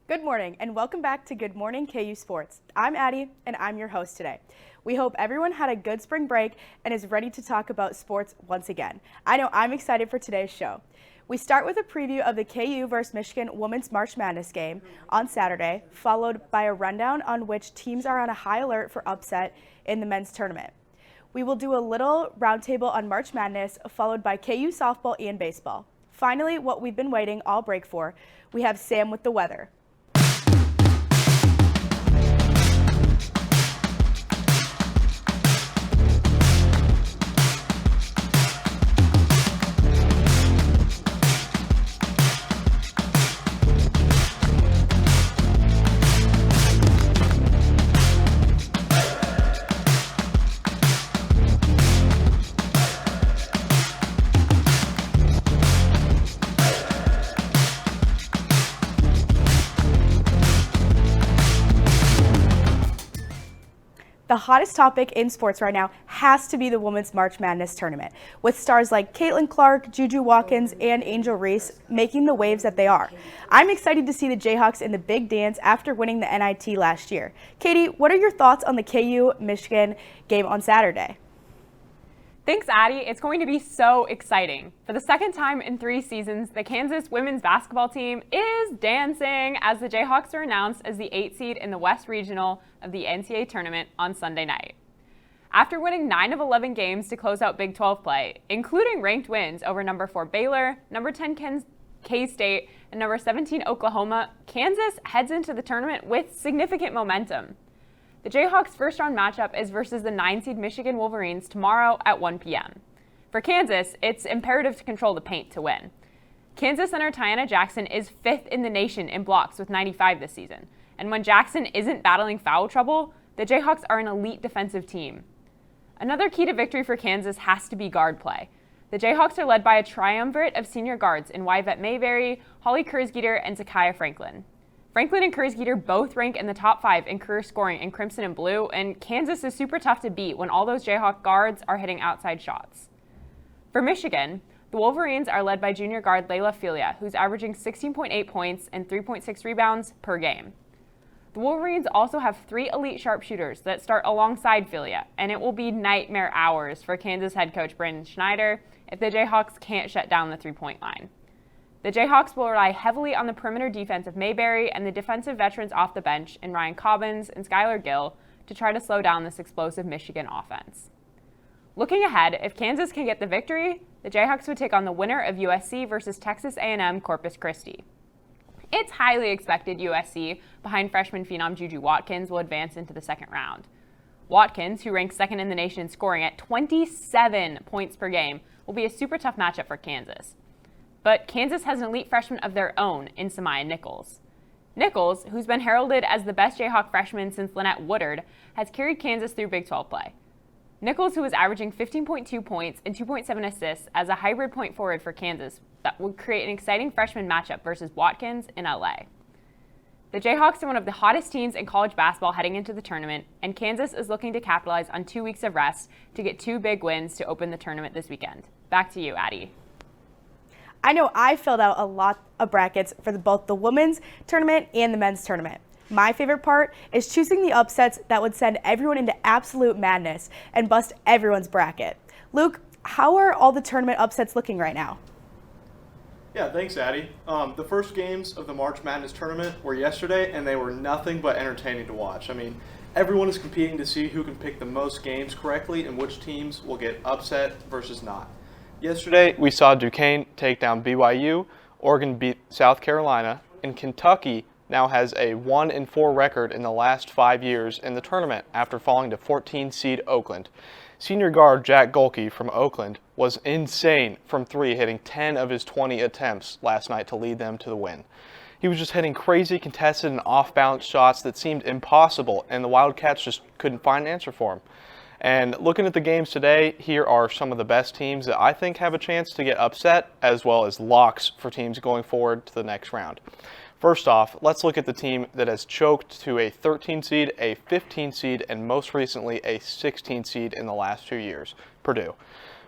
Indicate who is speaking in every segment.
Speaker 1: Good morning and welcome back to Good Morning KU Sports. I'm Addie and I'm your host today. We hope everyone had a good spring break and is ready to talk about sports once again. I know I'm excited for today's show. We start with a preview of the KU vs. Michigan Women's March Madness game on Saturday, followed by a rundown on which teams are on a high alert for upset in the men's tournament. We will do a little roundtable on March Madness, followed by KU softball and baseball. Finally, what we've been waiting all break for, we have Sam with the weather. The hottest topic in sports right now has to be the Women's March Madness tournament, with stars like Caitlin Clark, Juju Watkins, and Angel Reese making the waves that they are. I'm excited to see the Jayhawks in the big dance after winning the NIT last year. Katie, what are your thoughts on the KU-Michigan game on Saturday?
Speaker 2: Thanks, Addie. It's going to be so exciting. For the second time in 3 seasons, the Kansas women's basketball team is dancing as the Jayhawks are announced as the 8th seed in the West Regional of the NCAA tournament on Sunday night. After winning 9 of 11 games to close out Big 12 play, including ranked wins over number 4 Baylor, number 10 K-State, and number 17 Oklahoma, Kansas heads into the tournament with significant momentum. The Jayhawks' first-round matchup is versus the 9-seed Michigan Wolverines tomorrow at 1 p.m. For Kansas, it's imperative to control the paint to win. Kansas center Tiana Jackson is 5th in the nation in blocks with 95 this season, and when Jackson isn't battling foul trouble, the Jayhawks are an elite defensive team. Another key to victory for Kansas has to be guard play. The Jayhawks are led by a triumvirate of senior guards in Yvette Mayberry, Holly Kurzgeter, and Zakiya Franklin. Franklin and Kurzgeter both rank in the top 5 in career scoring in crimson and blue, and Kansas is super tough to beat when all those Jayhawk guards are hitting outside shots. For Michigan, the Wolverines are led by junior guard Layla Filia, who's averaging 16.8 points and 3.6 rebounds per game. The Wolverines also have 3 elite sharpshooters that start alongside Filia, and it will be nightmare hours for Kansas head coach Brandon Schneider if the Jayhawks can't shut down the three-point line. The Jayhawks will rely heavily on the perimeter defense of Mayberry and the defensive veterans off the bench in Ryan Cobbins and Skylar Gill to try to slow down this explosive Michigan offense. Looking ahead, if Kansas can get the victory, the Jayhawks would take on the winner of USC versus Texas A&M Corpus Christi. It's highly expected USC, behind freshman phenom Juju Watkins, will advance into the second round. Watkins, who ranks 2nd in the nation in scoring at 27 points per game, will be a super tough matchup for Kansas. But Kansas has an elite freshman of their own in Samaya Nichols. Nichols, who's been heralded as the best Jayhawk freshman since Lynette Woodard, has carried Kansas through Big 12 play. Nichols, who is averaging 15.2 points and 2.7 assists as a hybrid point forward for Kansas, that would create an exciting freshman matchup versus Watkins in LA. The Jayhawks are one of the hottest teams in college basketball heading into the tournament, and Kansas is looking to capitalize on 2 weeks of rest to get 2 big wins to open the tournament this weekend. Back to you, Addie.
Speaker 1: I know I filled out a lot of brackets for both the women's tournament and the men's tournament. My favorite part is choosing the upsets that would send everyone into absolute madness and bust everyone's bracket. Luke, how are all the tournament upsets looking right now?
Speaker 3: Yeah, thanks, Addie. The first games of the March Madness tournament were yesterday, and they were nothing but entertaining to watch. I mean, everyone is competing to see who can pick the most games correctly and which teams will get upset versus not. Yesterday, we saw Duquesne take down BYU, Oregon beat South Carolina, and Kentucky now has a 1-4 record in the last 5 years in the tournament after falling to 14-seed Oakland. Senior guard Jack Golke from Oakland was insane from 3, hitting 10 of his 20 attempts last night to lead them to the win. He was just hitting crazy contested and off-balance shots that seemed impossible, and the Wildcats just couldn't find an answer for him. And looking at the games today, here are some of the best teams that I think have a chance to get upset, as well as locks for teams going forward to the next round. First off, let's look at the team that has choked to a 13 seed, a 15 seed, and most recently a 16 seed in the last 2 years, Purdue.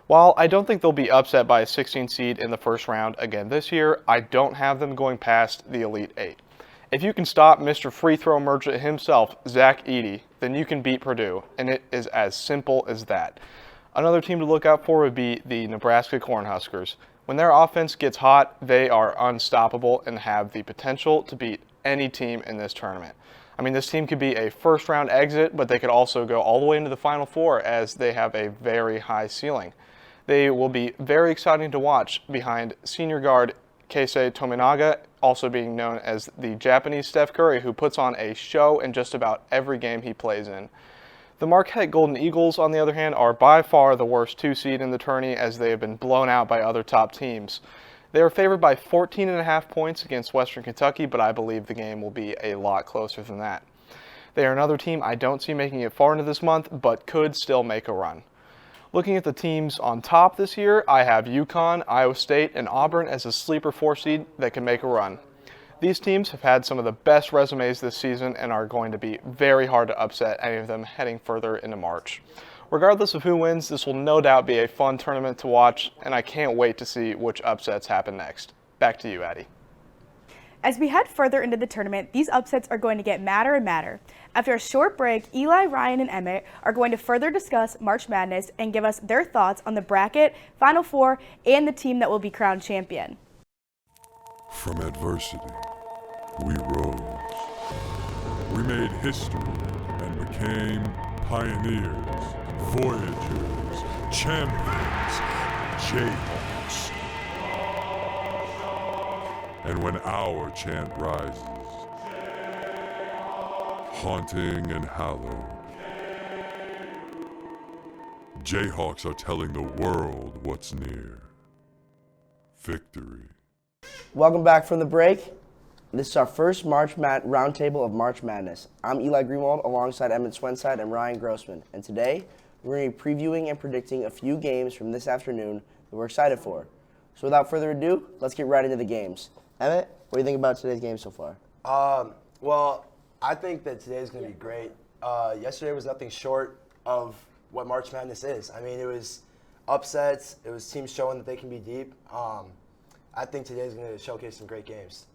Speaker 3: While I don't think they'll be upset by a 16 seed in the first round again this year, I don't have them going past the Elite Eight. If you can stop Mr. Free Throw Merchant himself, Zach Edey, then you can beat Purdue, and it is as simple as that. Another team to look out for would be the Nebraska Cornhuskers. When their offense gets hot, they are unstoppable and have the potential to beat any team in this tournament. I mean, this team could be a first-round exit, but they could also go all the way into the Final Four as they have a very high ceiling. They will be very exciting to watch behind senior guard Keisei Tominaga, also being known as the Japanese Steph Curry, who puts on a show in just about every game he plays in. The Marquette Golden Eagles, on the other hand, are by far the worst 2 seed in the tourney as they have been blown out by other top teams. They are favored by 14.5 points against Western Kentucky, but I believe the game will be a lot closer than that. They are another team I don't see making it far into this month, but could still make a run. Looking at the teams on top this year, I have UConn, Iowa State, and Auburn as a sleeper 4 seed that can make a run. These teams have had some of the best resumes this season and are going to be very hard to upset any of them heading further into March. Regardless of who wins, this will no doubt be a fun tournament to watch, and I can't wait to see which upsets happen next. Back to you, Addie.
Speaker 1: As we head further into the tournament, these upsets are going to get madder and madder. After a short break, Eli, Ryan, and Emmett are going to further discuss March Madness and give us their thoughts on the bracket, Final Four, and the team that will be crowned champion.
Speaker 4: From adversity, we rose. We made history and became pioneers, voyagers, champions, Jayhawks. And when our chant rises, haunting and hallowed, Jayhawks are telling the world what's near. Victory.
Speaker 5: Welcome back from the break. This is our first roundtable of March Madness. I'm Eli Greenwald alongside Emmett Swenside and Ryan Grossman. And today, we're going to be previewing and predicting a few games from this afternoon that we're excited for. So without further ado, let's get right into the games. Emmett, what do you think about today's game so far?
Speaker 6: Well, I think that today's going to be great. Yesterday was nothing short of what March Madness is. I mean, it was upsets. It was teams showing that they can be deep. I think today's going to showcase some great games.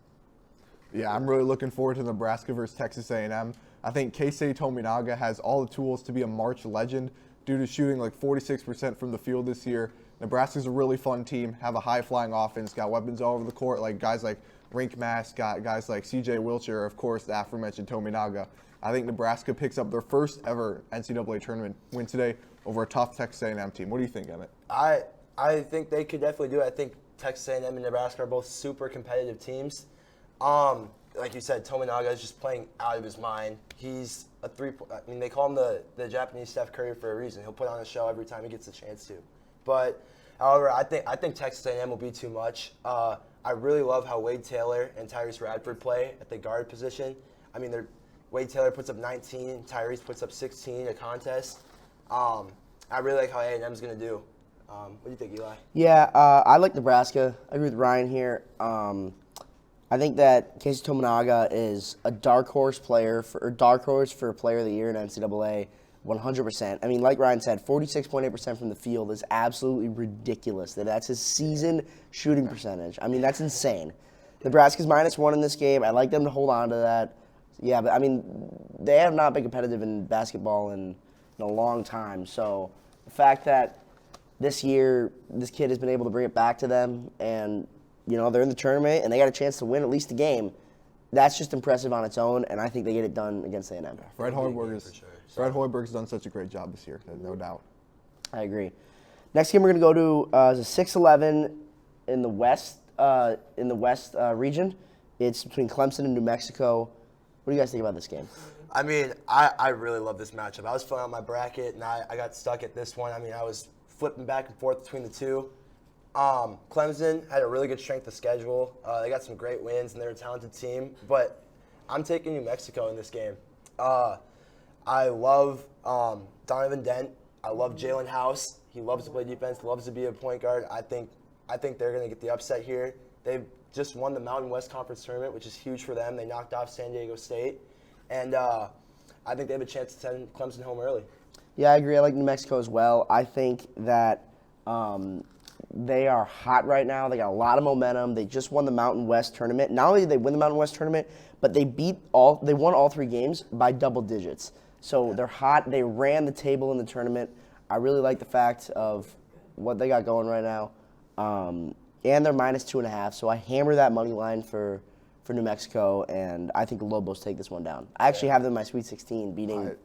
Speaker 7: Yeah, I'm really looking forward to Nebraska versus Texas A&M. I think Keisei Tominaga has all the tools to be a March legend due to shooting like 46% from the field this year. Nebraska's a really fun team, have a high-flying offense, got weapons all over the court, like guys like Rink Mass, got guys like C.J. Wilcher, of course, the aforementioned Tominaga. I think Nebraska picks up their first ever NCAA tournament win today over a tough Texas A&M team. What do you think, Emmett?
Speaker 6: I think they could definitely do it. I think Texas A&M and Nebraska are both super competitive teams. Like you said, Tominaga is just playing out of his mind. He's a they call him the Japanese Steph Curry for a reason. He'll put on a show every time he gets a chance to. But, however, I think Texas A&M will be too much. I really love how Wade Taylor and Tyrese Radford play at the guard position. I mean, Wade Taylor puts up 19, Tyrese puts up 16 a contest. I really like how A&M's going to do. What do you think, Eli?
Speaker 5: Yeah, I like Nebraska. I agree with Ryan here. I think that Keisei Tominaga is a dark horse for Player of the Year in NCAA, 100%. I mean, like Ryan said, 46.8% from the field is absolutely ridiculous. That's his season shooting percentage. I mean, that's insane. Nebraska's -1 in this game. I like them to hold on to that. Yeah, but I mean, they have not been competitive in basketball in a long time. So the fact that this year this kid has been able to bring it back to them and they're in the tournament and they got a chance to win at least a game. That's just impressive on its own, and I think they get it done against A&M.
Speaker 7: Fred Hoiberg's done such a great job this year, no doubt.
Speaker 5: I agree. Next game we're going to go to is a 6-11 in the West region. It's between Clemson and New Mexico. What do you guys think about this game?
Speaker 6: I mean, I really love this matchup. I was filling out my bracket, and I got stuck at this one. I mean, I was flipping back and forth between the two. Clemson had a really good strength of schedule. They got some great wins, and they're a talented team. But I'm taking New Mexico in this game. I love Donovan Dent. I love Jalen House. He loves to play defense, loves to be a point guard. I think they're going to get the upset here. They've just won the Mountain West Conference tournament, which is huge for them. They knocked off San Diego State. And I think they have a chance to send Clemson home early.
Speaker 5: Yeah, I agree. I like New Mexico as well. I think that They are hot right now. They got a lot of momentum. They just won the Mountain West tournament. Not only did they win the Mountain West tournament, but they won all 3 games by double digits. So they're hot. They ran the table in the tournament. I really like the fact of what they got going right now. And they're -2.5. So I hammer that money line for New Mexico, and I think the Lobos take this one down. I actually have them in my Sweet 16 beating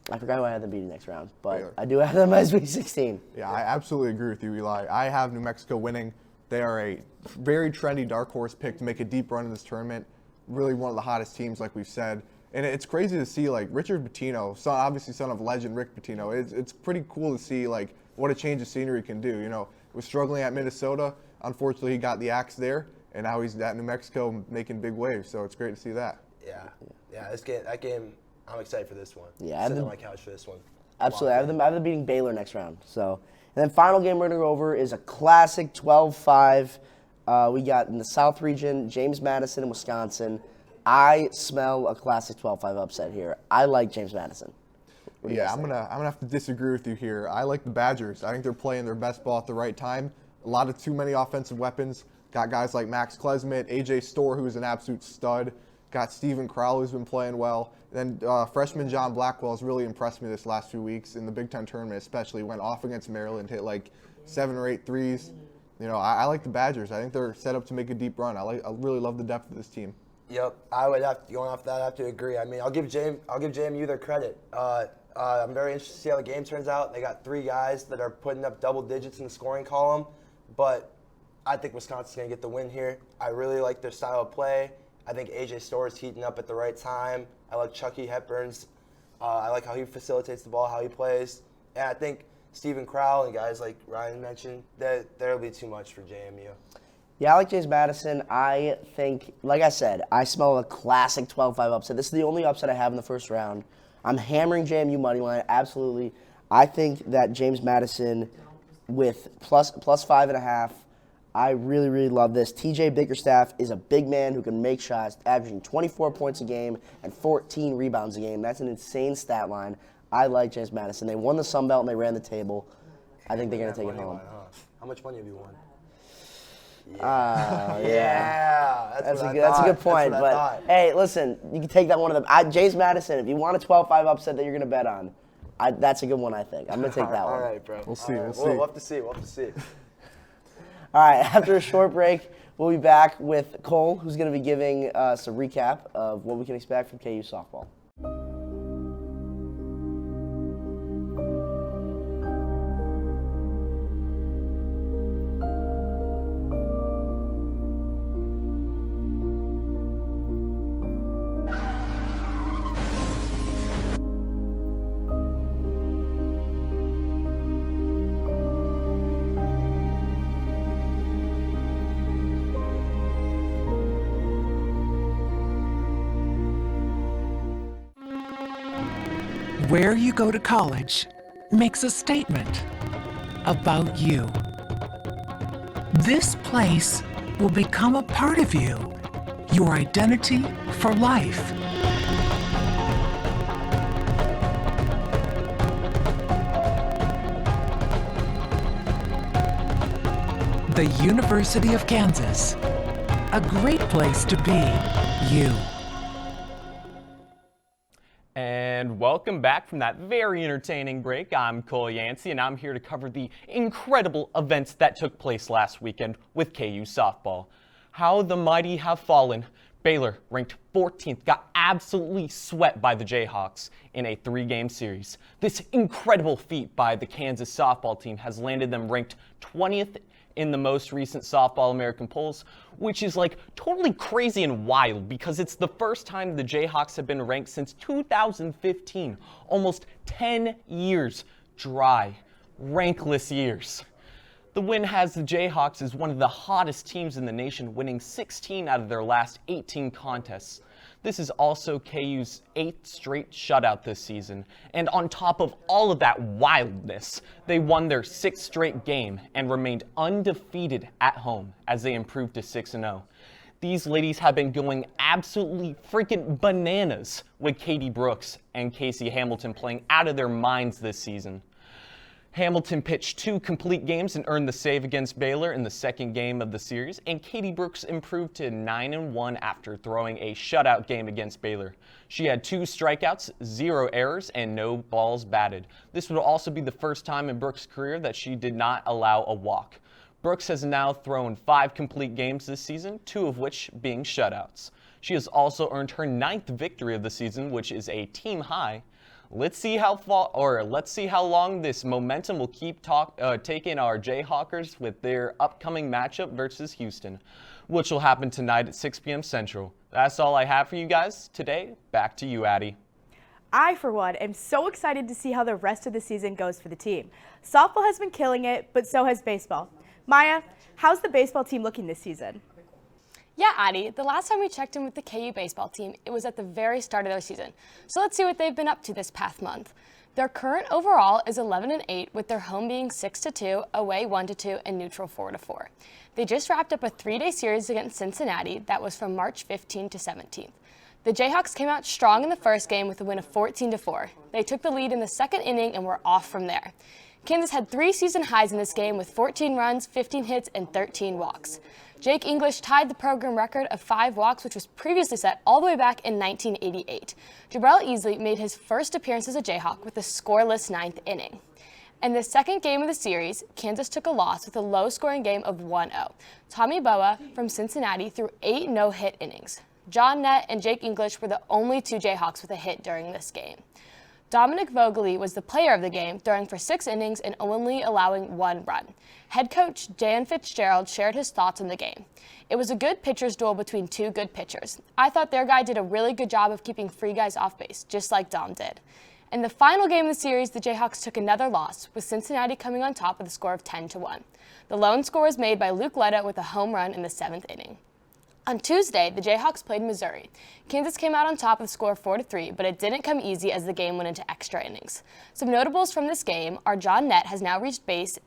Speaker 5: I forgot who I had them beating next round, but I do have them in my Sweet 16.
Speaker 7: Yeah, I absolutely agree with you, Eli. I have New Mexico winning. They are a very trendy dark horse pick to make a deep run in this tournament. Really one of the hottest teams, like we've said. And it's crazy to see, like, Richard Pitino, obviously son of legend Rick Pitino. It's pretty cool to see, like, what a change of scenery can do. You know, was struggling at Minnesota. Unfortunately, he got the axe there, and now he's at New Mexico making big waves. So it's great to see that.
Speaker 6: Yeah. That game, I'm excited for this one.
Speaker 5: Yeah,
Speaker 6: I'm sitting on my couch for this one.
Speaker 5: Absolutely. I have them beating Baylor next round. So, and then final game we're going to go over is a classic 12-5. We got in the South region, James Madison and Wisconsin. I smell a classic 12-5 upset here. I like James Madison.
Speaker 7: Yeah, I'm gonna have to disagree with you here. I like the Badgers. I think they're playing their best ball at the right time. A lot of too many offensive weapons. Got guys like Max Klesmit, AJ Storr, who's an absolute stud. Got Steven Crowell, who's been playing well. Then freshman John Blackwell has really impressed me this last few weeks in the Big Ten tournament, especially. Went off against Maryland, hit like 7 or 8 threes. You know, I like the Badgers. I think they're set up to make a deep run. I really love the depth of this team.
Speaker 6: Yep, I would have to, going off that. I have to agree. I mean, I'll give JMU their credit. I'm very interested to see how the game turns out. They got 3 guys that are putting up double digits in the scoring column, but I think Wisconsin's going to get the win here. I really like their style of play. I think AJ Storr is heating up at the right time. I like Chucky Hepburn's. I like how he facilitates the ball, how he plays. And I think Steven Crowell and guys like Ryan mentioned, that'll be too much for JMU.
Speaker 5: Yeah, I like James Madison. I think, like I said, I smell a classic 12-5 upset. This is the only upset I have in the first round. I'm hammering JMU money line, absolutely. I think that James Madison with plus 5.5, I really, really love this. TJ Bickerstaff is a big man who can make shots, averaging 24 points a game and 14 rebounds a game. That's an insane stat line. I like James Madison. They won the Sun Belt and they ran the table. I think they're going to take it home.
Speaker 6: How much money have you won?
Speaker 5: Yeah. That's a good point. But hey, listen, you can take that one of them. James Madison, if you want a 12-5 upset that you're going to bet on, that's a good one, I think. I'm going to take that one.
Speaker 6: All right, bro.
Speaker 7: We'll see.
Speaker 6: We'll have to see.
Speaker 5: All right, after a short break, we'll be back with Cole, who's going to be giving us a recap of what we can expect from KU softball.
Speaker 8: Where you go to college makes a statement about you. This place will become a part of you, your identity for life. The University of Kansas, a great place to be you.
Speaker 9: And welcome back from that very entertaining break. I'm Cole Yancey, and I'm here to cover the incredible events that took place last weekend with KU softball. How the mighty have fallen. Baylor, ranked 14th, got absolutely swept by the Jayhawks in a 3-game series. This incredible feat by the Kansas softball team has landed them ranked 20th in the most recent Softball American polls, which is like totally crazy and wild because it's the first time the Jayhawks have been ranked since 2015. Almost 10 years, dry, rankless years. The win has the Jayhawks as one of the hottest teams in the nation, winning 16 out of their last 18 contests. This is also KU's 8th straight shutout this season. And on top of all of that wildness, they won their 6th straight game and remained undefeated at home as they improved to 6-0. These ladies have been going absolutely freaking bananas with Katie Brooks and Casey Hamilton playing out of their minds this season. Hamilton pitched 2 complete games and earned the save against Baylor in the second game of the series, and Katie Brooks improved to 9-1 after throwing a shutout game against Baylor. She had 2 strikeouts, 0 errors, and no balls batted. This would also be the first time in Brooks' career that she did not allow a walk. Brooks has now thrown 5 complete games this season, 2 of which being shutouts. She has also earned her 9th victory of the season, which is a team high. Let's see how long this momentum will keep taking our Jayhawkers with their upcoming matchup versus Houston, which will happen tonight at 6 p.m. Central. That's all I have for you guys today. Back to you, Addie.
Speaker 1: I, for one, am so excited to see how the rest of the season goes for the team. Softball has been killing it, but so has baseball. Maya, how's the baseball team looking this season?
Speaker 10: Yeah, Addie, the last time we checked in with the KU baseball team, it was at the very start of their season. So let's see what they've been up to this past month. Their current overall is 11-8, with their home being 6-2, away 1-2, and neutral 4-4. They just wrapped up a 3-day series against Cincinnati that was from March 15 to 17th. The Jayhawks came out strong in the first game with a win of 14-4. They took the lead in the second inning and were off from there. Kansas had 3 season highs in this game with 14 runs, 15 hits, and 13 walks. Jake English tied the program record of 5 walks, which was previously set all the way back in 1988. Jabrell Easley made his first appearance as a Jayhawk with a scoreless 9th inning. In the second game of the series, Kansas took a loss with a low-scoring game of 1-0. Tommy Boa from Cincinnati threw 8 no-hit innings. John Nett and Jake English were the only 2 Jayhawks with a hit during this game. Dominic Vogeli was the player of the game, throwing for 6 innings and only allowing 1 run. Head coach Dan Fitzgerald shared his thoughts on the game. It was a good pitcher's duel between 2 good pitchers. I thought their guy did a really good job of keeping free guys off base, just like Dom did. In the final game of the series, the Jayhawks took another loss, with Cincinnati coming on top with a score of 10-1. The lone score was made by Luke Letta with a home run in the 7th inning. On Tuesday, the Jayhawks played Missouri. Kansas came out on top with a score of 4-3, but it didn't come easy as the game went into extra innings. Some notables from this game are John Nett has now reached base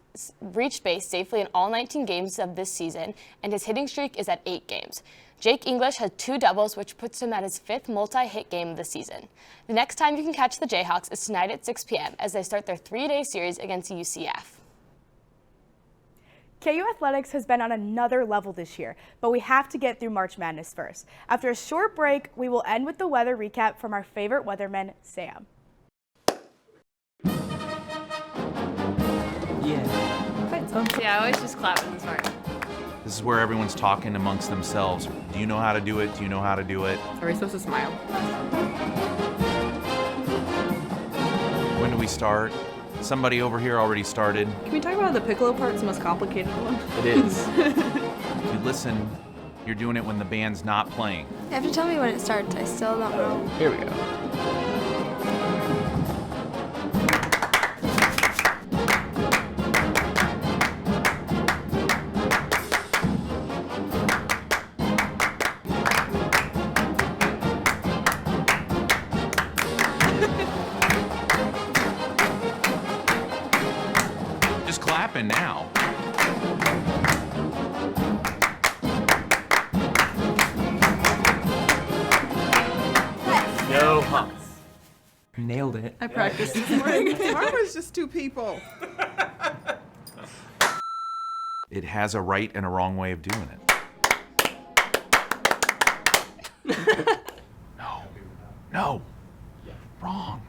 Speaker 10: safely in all 19 games of this season, and his hitting streak is at 8 games. Jake English has 2 doubles, which puts him at his 5th multi-hit game of the season. The next time you can catch the Jayhawks is tonight at 6 p.m. as they start their 3-day series against UCF.
Speaker 1: KU Athletics has been on another level this year, but we have to get through March Madness first. After a short break, we will end with the weather recap from our favorite weatherman, Sam.
Speaker 11: Yeah, I always just clap in this part.
Speaker 12: This is where everyone's talking amongst themselves. Do you know how to do it? Do you know how to do it?
Speaker 11: Are we supposed to smile?
Speaker 12: When do we start? Somebody over here already started.
Speaker 11: Can we talk about the piccolo part's the most complicated one?
Speaker 12: It is. If you listen, you're doing it when the band's not playing.
Speaker 13: You have to tell me when it starts. I still don't know.
Speaker 12: Here we go. Just clapping now.
Speaker 9: No humps.
Speaker 14: Nailed it.
Speaker 11: I practiced this morning.
Speaker 15: Mine was just 2 people.
Speaker 12: It has a right and a wrong way of doing it. No. Wrong.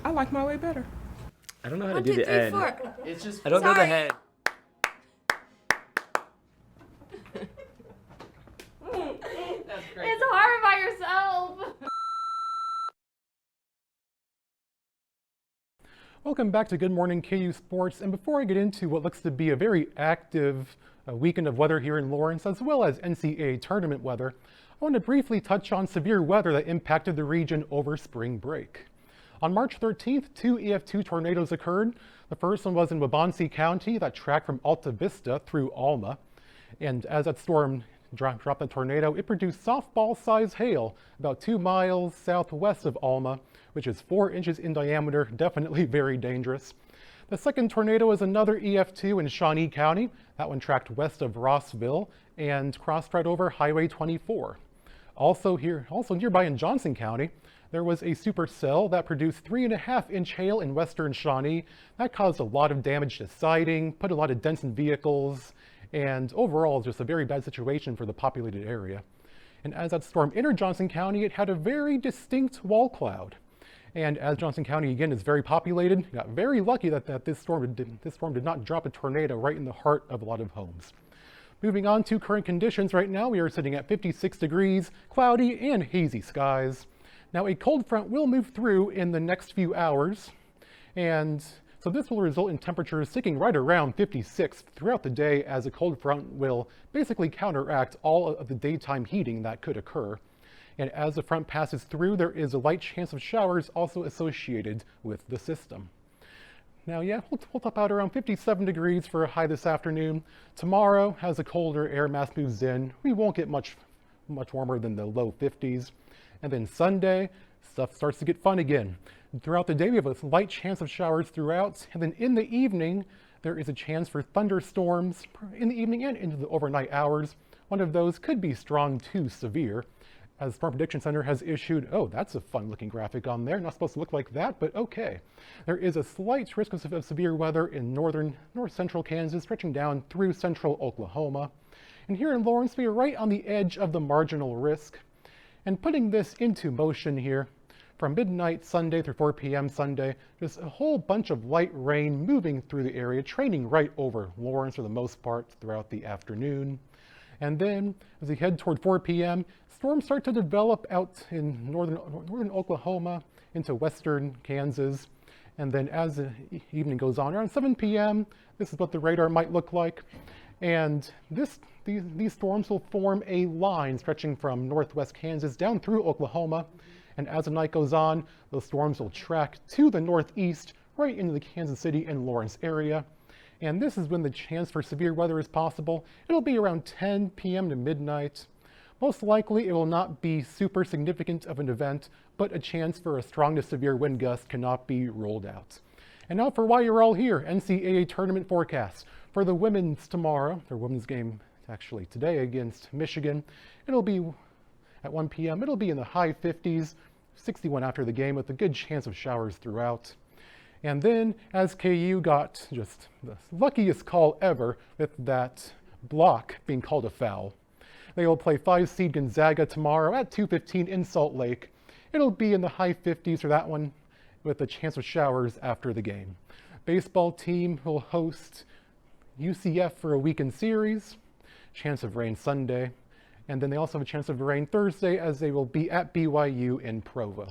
Speaker 15: I like my way better.
Speaker 14: I don't know how to do the end.
Speaker 13: It's just.
Speaker 14: I don't know the head.
Speaker 11: It's hard by yourself.
Speaker 16: Welcome back to Good Morning KU Sports. And before I get into what looks to be a very active weekend of weather here in Lawrence, as well as NCAA tournament weather, I want to briefly touch on severe weather that impacted the region over spring break. On March 13th, 2 EF2 tornadoes occurred. The first one was in Waubonsee County that tracked from Alta Vista through Alma. And as that storm dropped the tornado, it produced softball-sized hail about 2 miles southwest of Alma, which is 4 inches in diameter, definitely very dangerous. The second tornado is another EF2 in Shawnee County. That one tracked west of Rossville and crossed right over Highway 24. Also nearby in Johnson County, there was a supercell that produced 3.5-inch hail in western Shawnee. That caused a lot of damage to siding, put a lot of dents in vehicles, and overall just a very bad situation for the populated area. And as that storm entered Johnson County, it had a very distinct wall cloud. And as Johnson County, again, is very populated, got very lucky that this storm did not drop a tornado right in the heart of a lot of homes. Moving on to current conditions, right now we are sitting at 56 degrees, cloudy and hazy skies. Now a cold front will move through in the next few hours, and so this will result in temperatures sticking right around 56 throughout the day, as a cold front will basically counteract all of the daytime heating that could occur. And as the front passes through, there is a light chance of showers also associated with the system. Now, yeah, we'll top out around 57 degrees for a high this afternoon. Tomorrow, as a colder air mass moves in, we won't get much warmer than the low 50s. And then Sunday, stuff starts to get fun again. Throughout the day, we have a light chance of showers throughout. And then in the evening, there is a chance for thunderstorms in the evening and into the overnight hours. One of those could be strong to severe. As the Storm Prediction Center has issued, oh, that's a fun looking graphic on there. Not supposed to look like that, but okay. There is a slight risk of severe weather in north central Kansas, stretching down through central Oklahoma. And here in Lawrence, we are right on the edge of the marginal risk. And putting this into motion here, from midnight Sunday through 4 p.m. Sunday, just a whole bunch of light rain moving through the area, training right over Lawrence for the most part throughout the afternoon. And then, as we head toward 4 p.m., storms start to develop out in northern Oklahoma into western Kansas. And then as the evening goes on, around 7 p.m., this is what the radar might look like. And these storms will form a line stretching from northwest Kansas down through Oklahoma. And as the night goes on, those storms will track to the northeast, right into the Kansas City and Lawrence area. And this is when the chance for severe weather is possible. It'll be around 10 p.m. to midnight. Most likely, it will not be super significant of an event, but a chance for a strong to severe wind gust cannot be ruled out. And now for why you're all here, NCAA tournament forecast. For the women's tomorrow, their women's game actually today against Michigan, it'll be at 1 p.m. It'll be in the high 50s, 61 after the game, with a good chance of showers throughout. And then, as KU got just the luckiest call ever with that block being called a foul, they will play 5-seed Gonzaga tomorrow at 2:15 in Salt Lake. It'll be in the high 50s for that one, with a chance of showers after the game. Baseball team will host UCF for a weekend series, chance of rain Sunday, and then they also have a chance of rain Thursday, as they will be at BYU in Provo.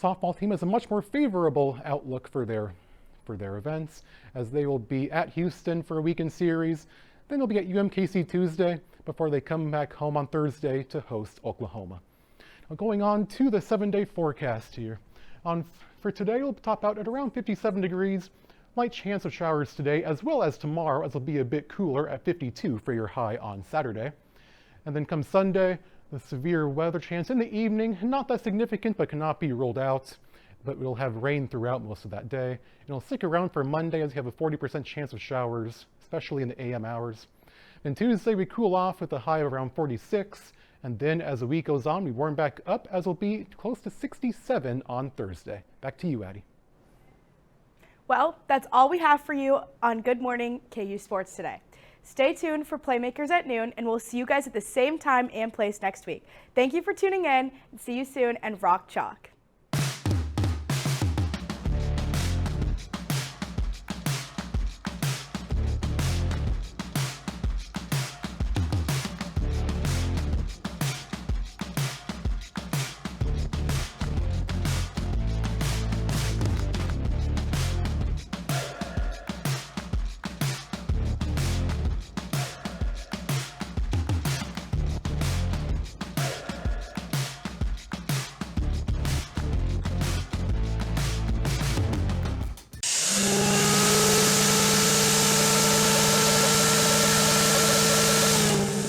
Speaker 16: Softball team has a much more favorable outlook for their events, as they will be at Houston for a weekend series. Then they'll be at UMKC Tuesday before they come back home on Thursday to host Oklahoma. Now going on to the 7-day forecast here. For today, it'll top out at around 57 degrees. Light chance of showers today, as well as tomorrow, as it'll be a bit cooler at 52 for your high on Saturday. And then come Sunday, the severe weather chance in the evening, not that significant, but cannot be ruled out. But we'll have rain throughout most of that day. It'll stick around for Monday, as we have a 40% chance of showers, especially in the AM hours. Then Tuesday, we cool off with a high of around 46. And then as the week goes on, we warm back up, as we'll be close to 67 on Thursday. Back to you, Addie.
Speaker 1: Well, that's all we have for you on Good Morning KU Sports today. Stay tuned for Playmakers at noon, and we'll see you guys at the same time and place next week. Thank you for tuning in, and see you soon, and rock chalk.